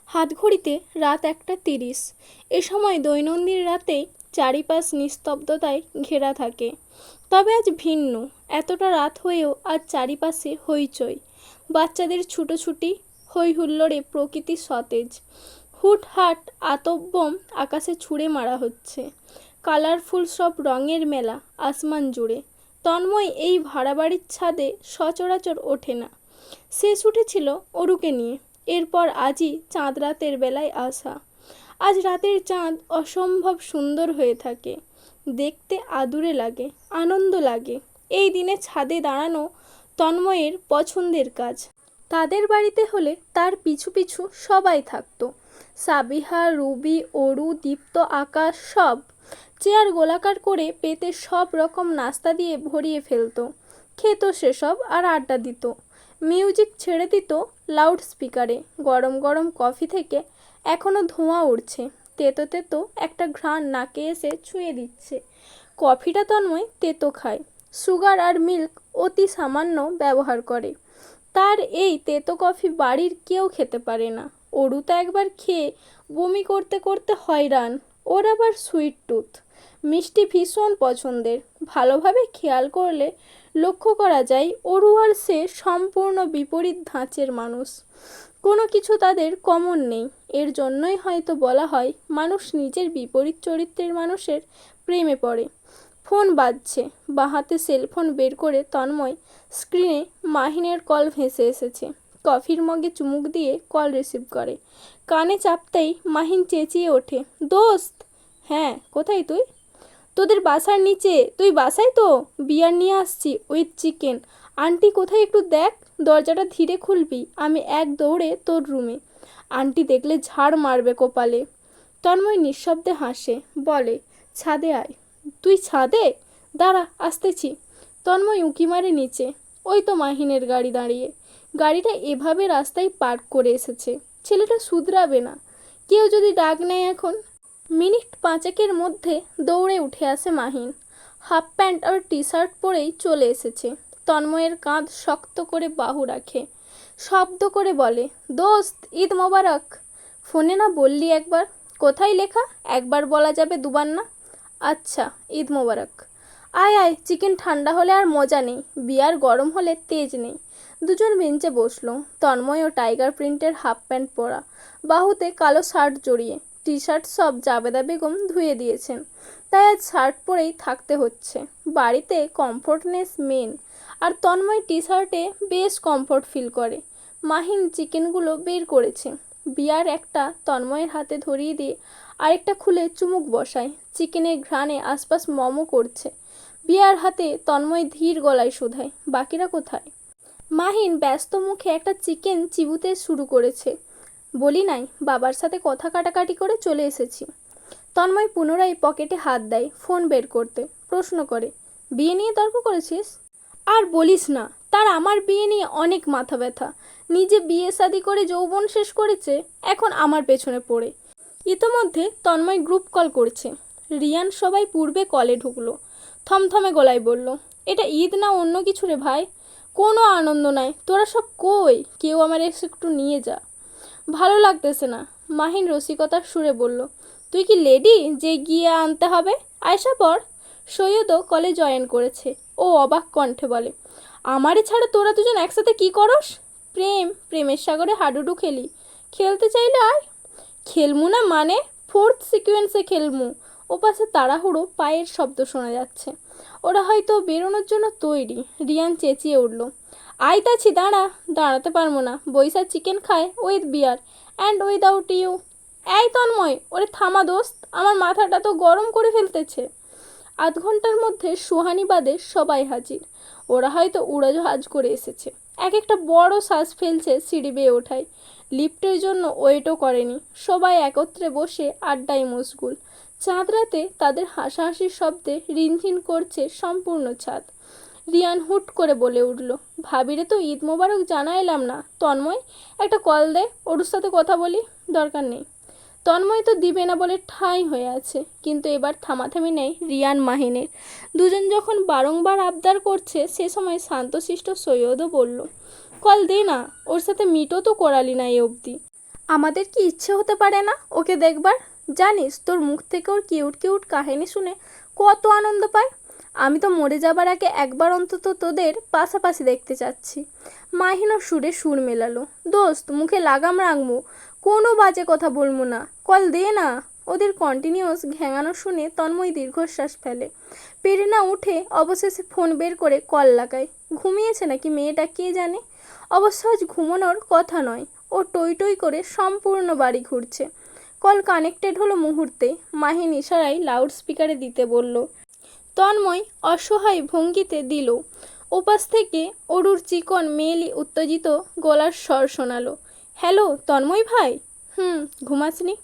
হাতঘড়িতে রাত 1:30। এ সময় দৈনন্দিন রাতেই চারিপাশ নিস্তব্ধতায় ঘেরা থাকে। তবে আজ ভিন্ন। এতটা রাত হয়েও আজ চারিপাশে হইচই, বাচ্চাদের ছুটোছুটি, হই হুল্লোড়ে প্রকৃতি সতেজ। হুটহাট আতপ আকাশে ছুঁড়ে মারা হচ্ছে। কালারফুল সব রঙের মেলা আসমান জুড়ে। তন্ময় এই ভাড়া বাড়ির ছাদে সচরাচর ওঠে না। শেষ উঠেছিল অরুকে নিয়ে। এরপর আজই চাঁদ রাতের বেলায় আসা। আজ রাতের চাঁদ অসম্ভব সুন্দর হয়ে থাকে। দেখতে আদুরে লাগে, আনন্দ লাগে। এই দিনে ছাদে দাঁড়ানো তন্ময়ের পছন্দের কাজ। তাদের বাড়িতে হলে তার পিছু পিছু সবাই থাকতো। সাবিহা, রুবি, অরু, দীপ্ত, আকাশ সব। চেয়ার গোলাকার করে পেতে সব রকম নাস্তা দিয়ে ভরিয়ে ফেলতো। খেত সেসব আর আড্ডা দিত। মিউজিক ছেড়ে দিত লাউড স্পিকারে। গরম গরম কফি থেকে এখনও ধোঁয়া উঠছে। তেতো তেতো একটা ঘ্রাণ নাকে এসে ছুঁয়ে দিচ্ছে। কফিটা তন্ময় তেতো খায়। সুগার আর মিল্ক অতি সামান্য ব্যবহার করে। তার এই তেতো কফি বাড়ির কেউ খেতে পারে না। অরু তো একবার খেয়ে বমি করতে করতে হয়রান। ওর আবার সুইট টুথ, মিষ্টি ভীষণ পছন্দের। ভালোভাবে খেয়াল করলে লক্ষ্য করা যায় অরু আর সে সম্পূর্ণ বিপরীত ধাঁচের মানুষ। কোনো কিছু তাদের কমন নেই। এর জন্যই হয়তো বলা হয় মানুষ নিজের বিপরীত চরিত্রের মানুষের প্রেমে পড়ে। ফোন বাজছে। বাঁ হাতে সেলফোন বের করে তন্ময় স্ক্রিনে মাহিনের কল ভেসে এসেছে। কফির মগে চুমুক দিয়ে কল রিসিভ করে। কানে চাপতেই মাহিন চেঁচিয়ে ওঠে, দোস্ত! হ্যাঁ, কোথায় তুই? তোদের বাসার নিচে। তুই বাসায় তো? বিয়ার নিয়ে আসছি উইথ চিকেন। আন্টি কোথায় একটু দেখ। দরজাটা ধীরে খুলবি। আমি এক দৌড়ে তোর রুমে। আন্টি দেখলে ঝাড় মারবে কপালে। তন্ময় নিঃশব্দে হাসে, বলে, ছাদে আয়। তুই ছাদে? দাঁড়া, আসতেছি। তন্ময় উঁকি মারে নিচে। ওই তো মাহিনের গাড়ি দাঁড়িয়ে। গাড়িটা এভাবে রাস্তায় পার্ক করে এসেছে। ছেলেটা শুধরাবে না। কেউ যদি ডাক নেয় এখন। মিনিট 5-এর মধ্যে দৌড়ে উঠে আসে মাহিন। হাফ প্যান্ট আর টি শার্ট পরেই চলে এসেছে। তন্ময়ের কাঁধ শক্ত করে বাহু রাখে। শব্দ করে বলে, দোস্ত, ঈদ মোবারক। ফোনে না বললি একবার? কোথায় লেখা? একবার বলা যাবে, দুবার না? আচ্ছা, ঈদ মোবারক। আয় আয়, চিকেন ঠান্ডা হলে আর মজা নেই, বিয়ার গরম হলে তেজ নেই। দুজন বেঞ্চে বসলো। তন্ময় ও টাইগার প্রিন্টের হাফ প্যান্ট পরা, বাহুতে কালো শার্ট জড়িয়ে। টি শার্ট সব জাবেদা বেগম ধুয়ে দিয়েছেন, তাই আজ শার্ট পরেই থাকতে হচ্ছে। বাড়িতে কমফোর্টনেস মেন। আর তন্ময় টি শার্টে বেশ কমফোর্ট ফিল করে। মাহিন চিকেনগুলো বের করেছে। বিয়ার একটা তন্ময়ের হাতে ধরিয়ে দিয়ে আরেকটা খুলে চুমুক বসায়। চিকেনের ঘ্রাণে আশপাশ মমো করছে। বিয়ার হাতে তন্ময় ধীর গলায় শোধায়, বাকিরা কোথায়? মাহিন ব্যস্ত মুখে একটা চিকেন চিবুতে শুরু করেছে। বলি নাই, বাবার সাথে কথা কাটাকাটি করে চলে এসেছি। তন্ময় পুনরায় পকেটে হাত দেয়, ফোন বের করতে। প্রশ্ন করে, বিয়ে নিয়ে তর্ক করেছিস? আর বলিস না, তার আমার বিয়ে নিয়ে অনেক মাথা ব্যথা। নিজে বিয়ে শাদি করে যৌবন শেষ করেছে, এখন আমার পেছনে পড়ে। ইতোমধ্যে তন্ময় গ্রুপ কল করছে। রিয়ান সবাই পূর্বে কলে ঢুকলো। থমথমে গলায় বলল, এটা ঈদ না অন্য কিছু রে ভাই? কোনো আনন্দ নাই। তোরা সব কই? কেউ আমার একটু নিয়ে যা। ভালো লাগতেছে না। মাহিন রসিকতার সুরে বলল, তুই কি লেডি যে গিয়ে আনতে হবে? আয়সা পর। সৈয়দও কলে জয়েন করেছে। ও অবাক কণ্ঠে বলে, আমারে ছাড়া তোরা দুজন একসাথে কি করস? প্রেমের সাগরে হাডুডু খেলি। খেলতে চাইলে আয়। খেলমু না মানে? ফোর্থ সিকোয়েন্সে খেলমু। ওপাশে তাড়াহুড়ো পায়ের শব্দ শোনা যাচ্ছে। ওরা হয়তো বেরোনোর জন্য তৈরি। রিয়ান চেঁচিয়ে উঠল, আইতাছি, দাঁড়া। দাঁড়াতে পারবো না। বইসা চিকেন খায় with beer and without you. এই তন্ময়, ওরে থামা দোস্ত, আমার মাথাটা তো গরম করে ফেলতেছে। আধ ঘন্টার মধ্যে সুহানি বাদে সবাই হাজির। ওরা হয়তো উড়োজাহাজ করে এসেছে। এক একটা বড় শ্বাস ফেলছে সিঁড়ি বেয়ে ওঠায়। লিফটের জন্য ওয়েটও করেনি। সবাই একত্রে বসে আড্ডায় মশগুল। চাঁদ রাতে তাদের হাসাহাসির শব্দে রিনঝিন করছে সম্পূর্ণ ছাদ। রিয়ান হুট করে বলে উঠল, ভাবিরে তো ঈদ মোবারক জানাইলাম না। তন্ময়, একটা কল দে, ওর সাথে কথা বলি। দরকার নেই। তন্ময় তো দিবে না বলে ঠাঁই হয়ে আছে। কিন্তু এবার থামাথামি নেই রিয়ান মাহিনের। দুজন যখন বারংবার আবদার করছে, সে সময় শান্তশিষ্ট সৈয়দও বলল, কল দে না, ওর সাথে মিটও তো করালি না এ অবধি। আমাদের কি ইচ্ছে হতে পারে না ওকে দেখবার? জানিস তোর মুখ থেকে ওর কিউট কিউট কাহিনী শুনে কত আনন্দ পায়। আমি তো মরে যাবার আগে একবার অন্তত তোদের পাশাপাশি দেখতে চাচ্ছি। মাহিনও সুরে সুর মেলালো। দোস্ত, মুখে লাগাম রাখবো, কোনো বাজে কথা বলবো না, কল দে না। ওদের কন্টিনিউয়াস ঘ্যাঙানো শুনে তন্ময় দীর্ঘশ্বাস ফেলে। পেরে না উঠে অবশেষে ফোন বের করে কল লাগায়। ঘুমিয়েছে নাকি মেয়েটা কে জানে। অবশ্য আজ ঘুমানোর কথা নয়। ও টই টই করে সম্পূর্ণ বাড়ি ঘুরছে। কল কানেক্টেড হলো মুহূর্তে। মাহিন ইশারায় লাউড স্পিকারে দিতে বলল। তন্ময় অসহায় ভঙ্গিতে দিল। ওপাশ থেকে অরুর চিকন মেয়েলি উত্তেজিত গলার স্বর শোনালো। হ্যালো তন্ময় ভাই। ঘুমাসনি?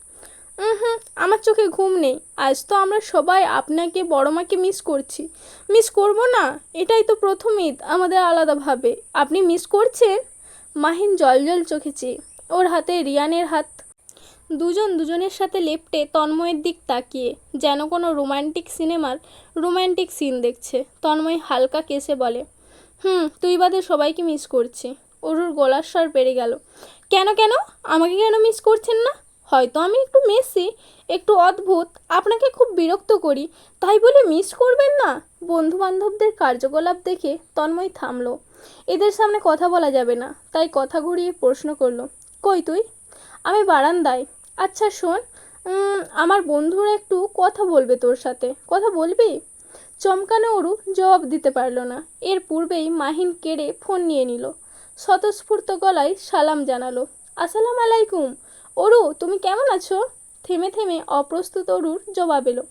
হুম, আমার চোখে ঘুম নেই। আজ তো আমরা সবাই আপনাকে বড়মাকে মিস করছি। মিস করব না? এটাই তো প্রথম ঈদ আমাদের আলাদাভাবে। আপনি মিস করছেন? মাহিন জল চোখে চেয়ে। ওর হাতে রিয়ানের হাত। দুজন দুজনের সাথে লেপ্টে তন্ময়ের দিক তাকিয়ে যেন কোনো রোম্যান্টিক সিনেমার রোম্যান্টিক সিন দেখছে। তন্ময় হালকা কেসে বলে, তুই বাদে সবাইকে মিস করছি। অরুর গলার স্বর বেড়ে গেল। কেন কেন? আমাকে কেন মিস করছেন না? হয়তো আমি একটু মেসি, একটু অদ্ভুত, আপনাকে খুব বিরক্ত করি, তাই বলে মিস করবেন না? বন্ধু বান্ধবদের কার্যকলাপ দেখে তন্ময় থামলো। এদের সামনে কথা বলা যাবে না, তাই কথা ঘুরিয়ে প্রশ্ন করলো, কই তুই? আমি বারান্দায়। আচ্ছা শোন, আমার বন্ধুরা একটু কথা বলবে তোর সাথে। কথা বলবি? চমকানো অরু জবাব দিতে পারল না। এর পূর্বেই মাহিন কেড়ে ফোন নিয়ে নিল। স্বতঃস্ফূর্ত গলায় সালাম জানালো। আসসালাম আলাইকুম। অরু, তুমি কেমন আছো? থেমে থেমে অপ্রস্তুত অরুর জবাব এলো।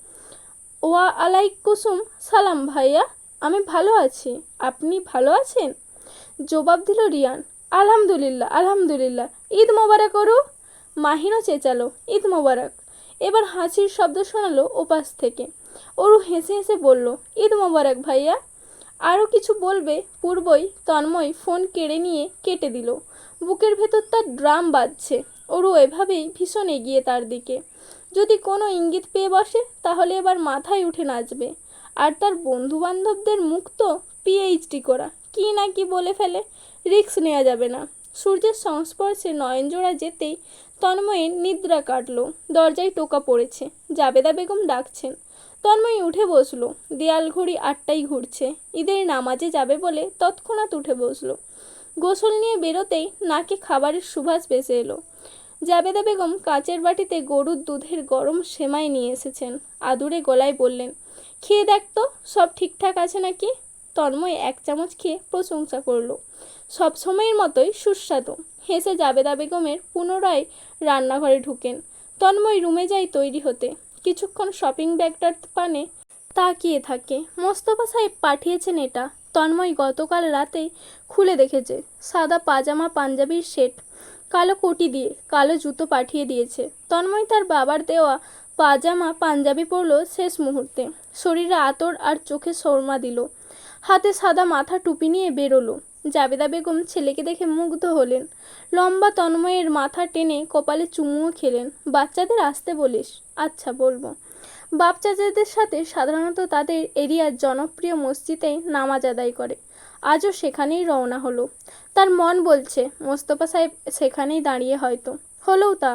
ওয়া আলাইকুসুম সালাম ভাইয়া, আমি ভালো আছি। আপনি ভালো আছেন? জবাব দিল রিয়ান। আলহামদুলিল্লাহ আলহামদুলিল্লাহ। ঈদ মোবারক অরু। মাহিনও চেঁচালো, ঈদ মোবারক। এবার হাসির শব্দ শোনালো ওপাশ থেকে। অরু হেসে হেসে বলল, ঈদ মোবারক ভাইয়া। আরও কিছু বলবে পূর্বই তন্ময় ফোন কেড়ে নিয়ে কেটে দিল। বুকের ভেতর তার ড্রাম বাজছে। অরু এভাবেই ভীষণ এগিয়ে তার দিকে। যদি কোনো ইঙ্গিত পেয়ে বসে তাহলে এবার মাথায় উঠে নাচবে। আর তার বন্ধু বান্ধবদের মুখ তো পিএইচডি করা, কি না কি বলে ফেলে। রিস্ক নেওয়া যাবে না। সূর্যের সংস্পর্শে নয়নজোড়া যেতেই তন্ময়ের নিদ্রা কাটল। দরজায় টোকা পড়েছে। জাবেদা বেগম ডাকছেন। তন্ময় উঠে বসলো। দেয়াল ঘড়ি 8টায় ঘুরছে। ঈদের নামাজে যাবে বলে তৎক্ষণাৎ উঠে বসলো। গোসল নিয়ে বেরোতেই নাকে খাবারের সুবাস ভেসে এলো। জাবেদা বেগম কাচের বাটিতে গরুর দুধের গরম সেমাই নিয়ে এসেছেন। আদুরে গলায় বললেন, খেয়ে দেখ তো সব ঠিকঠাক আছে নাকি। তন্ময় 1 চামচ খেয়ে প্রশংসা করলো। সব সময়ের মতোই সুস্বাদু। হেসে জাবেদা বেগমের পুনরায় রান্নাঘরে ঢুকেন। তন্ময় রুমে যায় তৈরি হতে। কিছুক্ষণ শপিং ব্যাগটার পানে তাকিয়ে থাকে। মোস্তফা সাহেব পাঠিয়েছেন এটা। তন্ময় গতকাল রাতেই খুলে দেখেছে। সাদা পাজামা পাঞ্জাবির সেট, কালো কোটি দিয়ে কালো জুতো পাঠিয়ে দিয়েছে। তন্ময় তার বাবার দেওয়া পাজামা পাঞ্জাবি পরল শেষ মুহূর্তে। শরীরে আতর আর চোখে সরমা দিল। হাতে সাদা মাথা টুপি নিয়ে বেরোলো। জাবেদা বেগম ছেলেকে দেখে মুগ্ধ হলেন। লম্বা তন্ময়ের মাথা টেনে কপালে চুমুও খেলেন। বাচ্চাদের আসতে বলিস। আচ্ছা বলবো। বাপ চাচাদের সাথে সাধারণত তাদের এরিয়ার জনপ্রিয় মসজিদেই নামাজ আদায় করে। আজও সেখানেই রওনা হলো। তার মন বলছে মোস্তফা সাহেব সেখানেই দাঁড়িয়ে হয়তো। হলোও তা।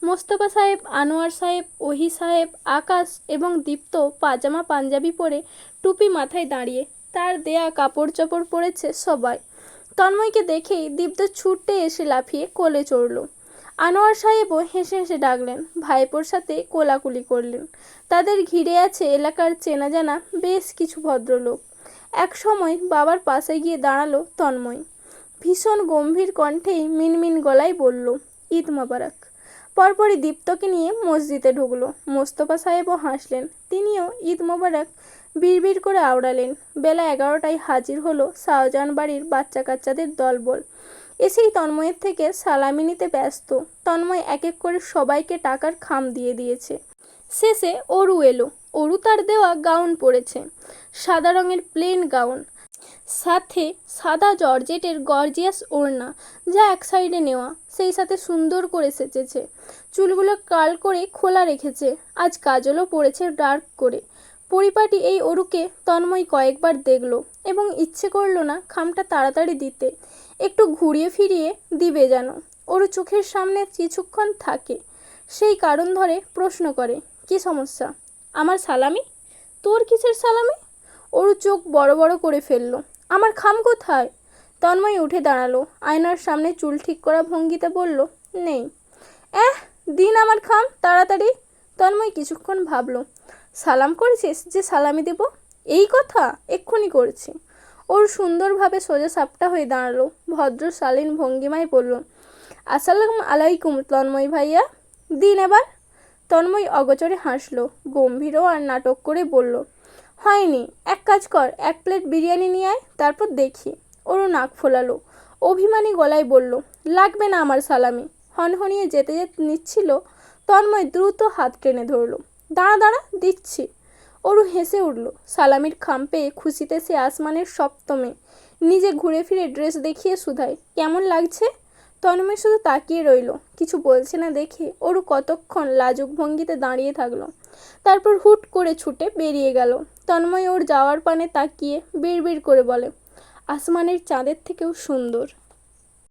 মোস্তফা সাহেব, আনোয়ার সাহেব, ওহি সাহেব, আকাশ এবং দীপ্ত পাজামা পাঞ্জাবি পরে টুপি মাথায় দাঁড়িয়ে। তার দেয়া কাপড় চোপড় পরেছে সবাই। তন্ময়কে দেখেই দীপ্ত ছুটে এসে লাফিয়ে কোলে চড়ল। আনোয়ার সাহেবও হেসে হেসে ডাকলেন। ভাইপোর সাথে কোলাকুলি করলেন। তাদের ঘিরে আছে এলাকার চেনা জানা বেশ কিছু ভদ্রলোক। এক সময় বাবার পাশে গিয়ে দাঁড়ালো তন্ময়। ভীষণ গম্ভীর কণ্ঠেই মিনমিন গলায় বলল, ঈদ মোবারক। পরপরই দীপ্তকে নিয়ে মসজিদে ঢুকলো। মোস্তফা সাহেবও হাসলেন। তিনিও ঈদ মোবারক বিড়বিড় করে আওড়ালেন। বেলা 11টায় হাজির হলো শাহজাহান বাড়ির বাচ্চা কাচ্চাদের দলবল। এসেই তন্ময়ের থেকে সালামি নিতে ব্যস্ত। তন্ময় এক এক করে সবাইকে টাকার খাম দিয়ে দিয়েছে। শেষে অরু এলো। অরু তার দেওয়া গাউন পরেছে। সাদা রঙের প্লেন গাউন, সাথে সাদা জর্জেটের গর্জিয়াস ওড়না, যা এক সাইডে নেওয়া, সেই সাথে সুন্দর করে সেচেছে। চুলগুলো কার্ল করে খোলা রেখেছে। আজ কাজলও পড়েছে ডার্ক করে। পরিপাটি এই অরুকে তন্ময় কয়েকবার দেখল এবং ইচ্ছে করল না খামটা তাড়াতাড়ি দিতে। একটু ঘুরিয়ে ফিরিয়ে দিবে যেন। ওর চোখের সামনে কিছুক্ষণ থাকে, সেই কারণ ধরে প্রশ্ন করে, কি সমস্যা? আমার সালামি? তোর কিসের সালামি? ওর চোখ বড় বড় করে ফেললো। আমার খাম কোথায়? তন্ময় উঠে দাঁড়ালো, আয়নার সামনে চুল ঠিক করা ভঙ্গিতে বলল, নেই। দিন আমার খাম তাড়াতাড়ি। তন্ময় কিছুক্ষণ ভাবলো। সালাম করেছিস যে সালামি দেব? এই কথা এক্ষুনি করছি। ওর সুন্দরভাবে সোজা সাপটা হয়ে দাঁড়ালো, ভদ্র শালীন ভঙ্গিমায় বলল, আসসালামু আলাইকুম তন্ময় ভাইয়া। দিন এবার। তন্ময় অগোচরে হাসলো, গম্ভীরও আর নাটক করে বলল, হয়নি, এক কাজ কর, 1 প্লেট বিরিয়ানি নিয়ে আয়, তারপর দেখি। ওরও নাক ফোলালো, অভিমানী গলায় বলল, লাগবে না আমার সালামি। হনহনিয়ে যেতে যেতে নিচ্ছিল, তন্ময় দ্রুত হাত টেনে ধরল। দাঁড়া দাঁড়া, দিচ্ছি। অরু হেসে উঠল, সালামির খাম পেয়ে খুশিতে সে আসমানের সপ্তমে। নিজে ঘুরে ফিরে ড্রেস দেখিয়ে শুধায়, কেমন লাগছে? তন্ময় শুধু তাকিয়ে রইল, কিছু বলছে না দেখে অরু কতক্ষণ লাজুক ভঙ্গিতে দাঁড়িয়ে থাকলো, তারপর হুট করে ছুটে বেরিয়ে গেল। তন্ময় ওর যাওয়ার পানে তাকিয়ে বিড়বিড় করে বলে, আসমানের চাঁদের থেকেও সুন্দর।